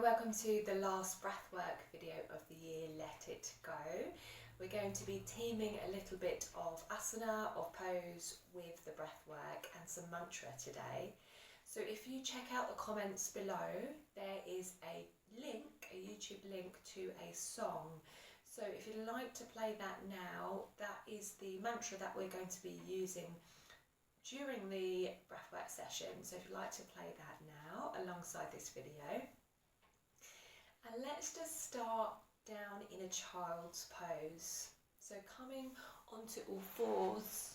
welcome to the last breathwork video of the year, Let It Go. We're going to be teaming a little bit of asana, of pose, with the breathwork and some mantra today. So if you check out the comments below, there is a link, a YouTube link to a song. So if you'd like to play that now, that is the mantra that we're going to be using during the breathwork session. So if you'd like to play that now alongside this video. And let's just start down in a child's pose. So coming onto all fours,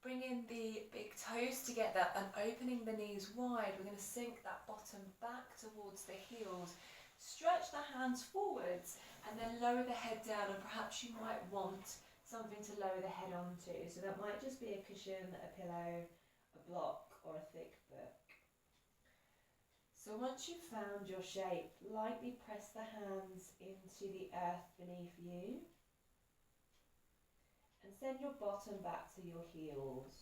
bringing the big toes together and opening the knees wide. We're going to sink that bottom back towards the heels. Stretch the hands forwards and then lower the head down, and perhaps you might want something to lower the head onto. So that might just be a cushion, a pillow, a block or a thick book. So once you've found your shape, lightly press the hands into the earth beneath you and send your bottom back to your heels.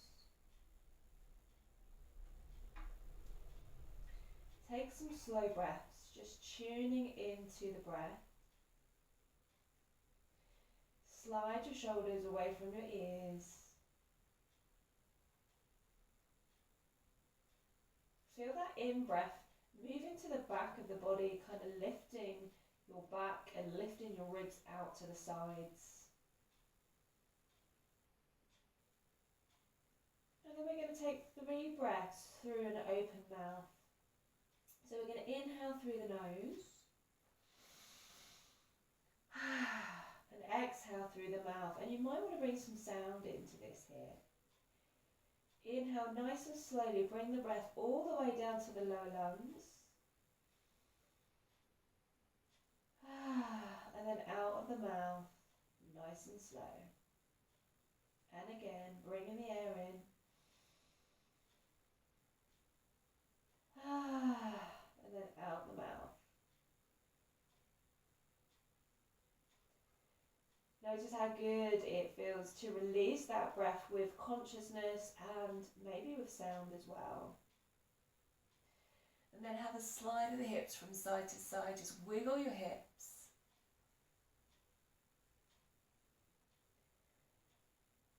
Take some slow breaths, just tuning into the breath. Slide your shoulders away from your ears. Feel that in-breath moving to the back of the body, kind of lifting your back and lifting your ribs out to the sides. And then we're going to take 3 breaths through an open mouth. So we're going to inhale through the nose and exhale through the mouth. And you might want to bring some sound into this here. Inhale nice and slowly, bring the breath all the way down to the lower lungs. And then out of the mouth, nice and slow. And again, bringing the air in. And then out the mouth. Notice how good it feels to release that breath with consciousness and maybe with sound as well. And then have a slide of the hips from side to side. Just wiggle your hips.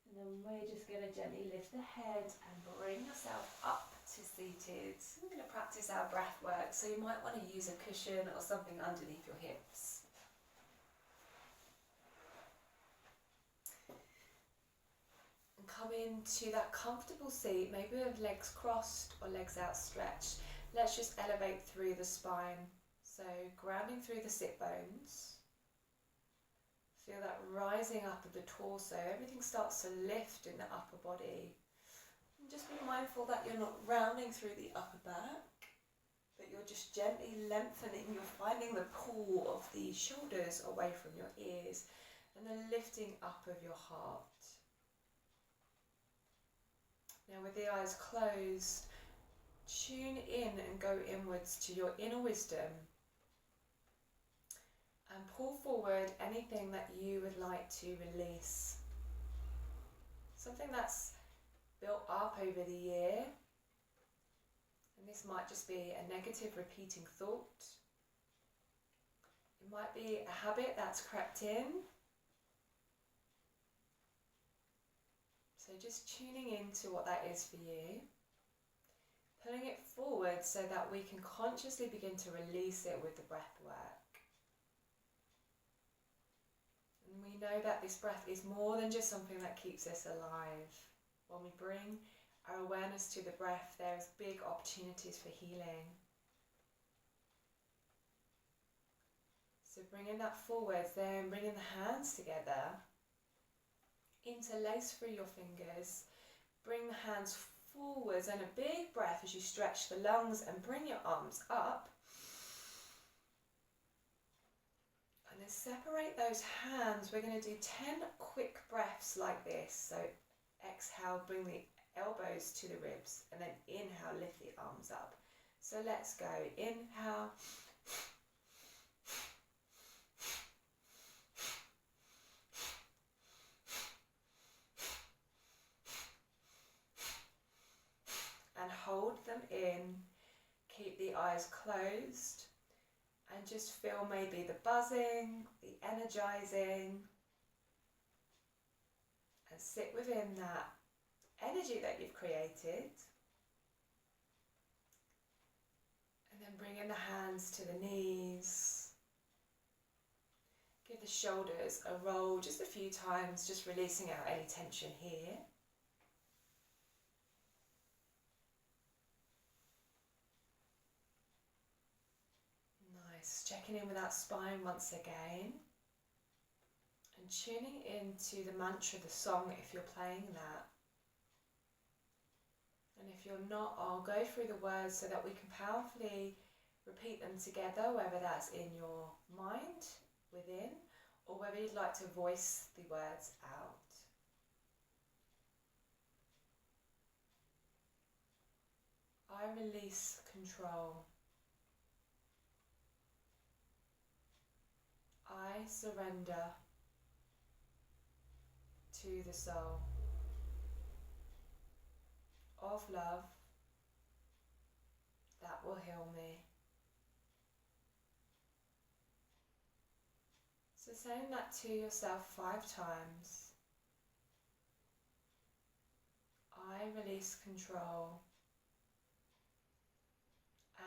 And then we're just going to gently lift the head and bring yourself up to seated. We're going to practice our breath work, so you might want to use a cushion or something underneath your hips. And come into that comfortable seat, maybe with legs crossed or legs outstretched. Let's just elevate through the spine, so grounding through the sit bones. Feel that rising up of the torso, everything starts to lift in the upper body. And just be mindful that you're not rounding through the upper back, but you're just gently lengthening, you're finding the pull of the shoulders away from your ears and the lifting up of your heart. Now with the eyes closed, tune in and go inwards to your inner wisdom and pull forward anything that you would like to release. Something that's built up over the year, and this might just be a negative repeating thought. It might be a habit that's crept in. So just tuning into what that is for you. Pulling it forward so that we can consciously begin to release it with the breath work. And we know that this breath is more than just something that keeps us alive. When we bring our awareness to the breath, there's big opportunities for healing. So bringing that forwards, then bringing the hands together, interlace through your fingers, bring the hands forwards and a big breath as you stretch the lungs and bring your arms up. And then separate those hands. We're going to do 10 quick breaths like this. So exhale, bring the elbows to the ribs, and then inhale, lift the arms up. So let's go. Inhale. And hold them in. keep the eyes closed and just feel maybe the buzzing, the energizing, and sit within that energy that you've created. And then bring in the hands to the knees. Give the shoulders a roll just a few times, just releasing out any tension here. Nice. Checking in with that spine once again. And tuning into the mantra, the song, if you're playing that. And if you're not, I'll go through the words so that we can powerfully repeat them together, whether that's in your mind, within, or whether you'd like to voice the words out. I release control. I surrender to the soul of love that will heal me. So saying that to yourself 5 times. I release control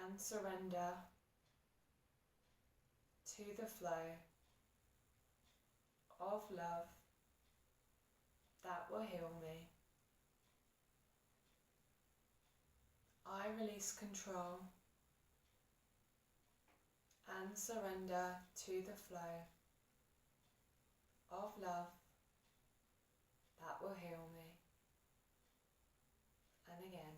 and surrender to the flow of love that will heal me. I release control and surrender to the flow of love that will heal me. And again.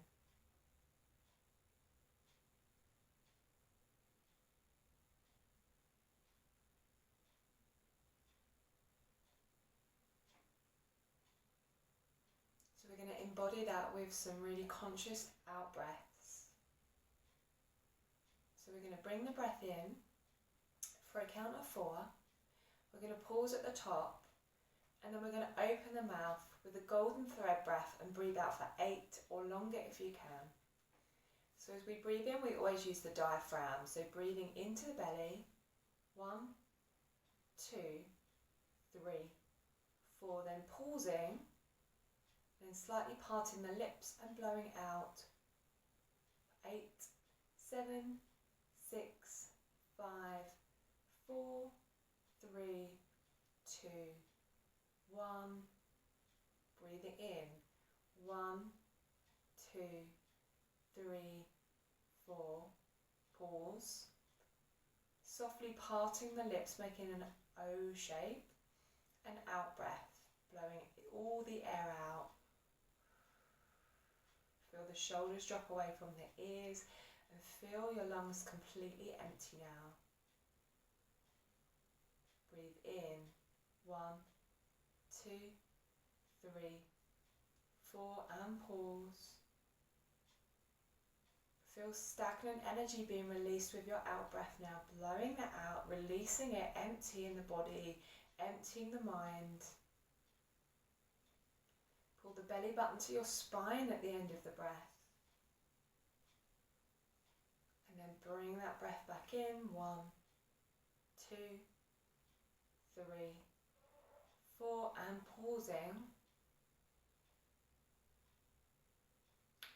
So we're going to embody that with some really conscious out breaths. So we're going to bring the breath in for a count of 4. We're going to pause at the top, and then we're going to open the mouth with a golden thread breath and breathe out for 8 or longer if you can. So as we breathe in, we always use the diaphragm. So breathing into the belly, 1, 2, 3, 4, then pausing, then slightly parting the lips and blowing out. 8, 7, 6, 5, 4, 3, 2, 1. Breathing in. 1, 2, 3, 4. Pause. Softly parting the lips, making an O shape. And out breath, blowing all the air out. Feel the shoulders drop away from the ears and feel your lungs completely empty now. Breathe in. 1, 2, 3, 4, and pause. Feel stagnant energy being released with your out breath now, blowing that out, releasing it, emptying the body, emptying the mind. Pull the belly button to your spine at the end of the breath. And then bring that breath back in. 1, 2, 3, 4, and pausing.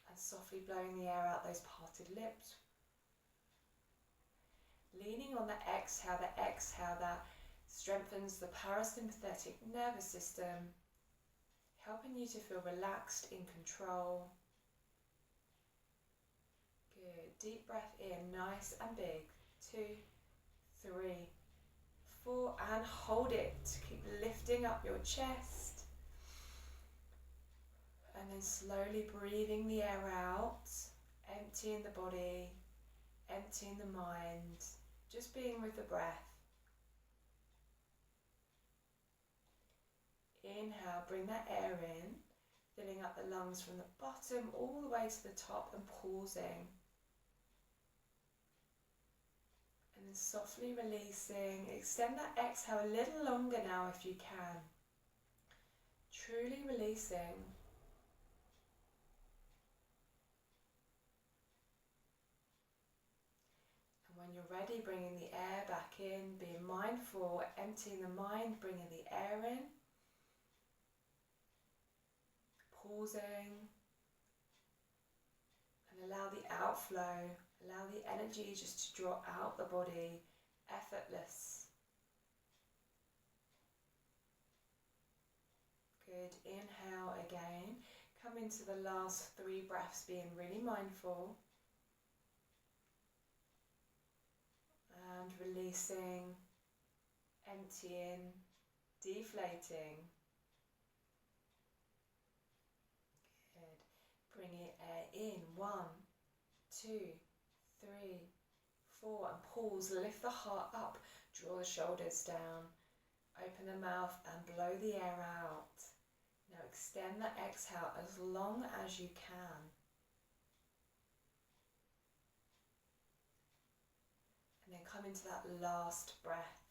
And softly blowing the air out those parted lips. Leaning on the exhale that strengthens the parasympathetic nervous system, helping you to feel relaxed, in control. Good. Deep breath in, nice and big. 2, 3, 4, and hold it. Keep lifting up your chest. And then slowly breathing the air out, emptying the body, emptying the mind, just being with the breath. Inhale, bring that air in, filling up the lungs from the bottom all the way to the top and pausing. And then softly releasing. Extend that exhale a little longer now if you can. Truly releasing. When you're ready, bringing the air back in, being mindful, emptying the mind, bringing the air in, pausing, and allow the outflow, allow the energy just to draw out the body, effortless. Good, inhale again, come into the last 3 breaths being really mindful. And releasing, emptying, deflating. Good. Bring it air in. 1, 2, 3, 4. And pause. Lift the heart up. Draw the shoulders down. Open the mouth and blow the air out. Now extend that exhale as long as you can. And then come into that last breath.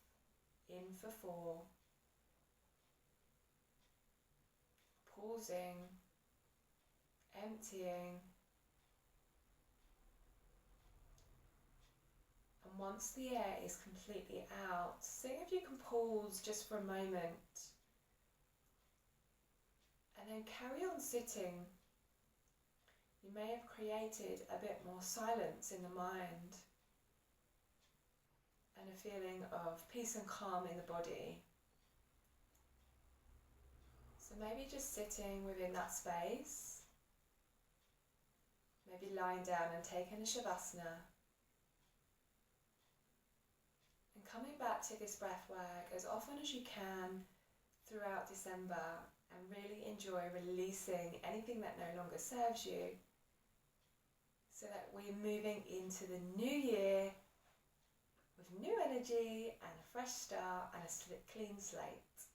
In for 4. Pausing. Emptying. And once the air is completely out, see if you can pause just for a moment. And then carry on sitting. You may have created a bit more silence in the mind and a feeling of peace and calm in the body. So maybe just sitting within that space. Maybe lying down and taking a shavasana. And coming back to this breath work as often as you can throughout December, and really enjoy releasing anything that no longer serves you, so that we're moving into the new year with new energy and a fresh start and a clean slate.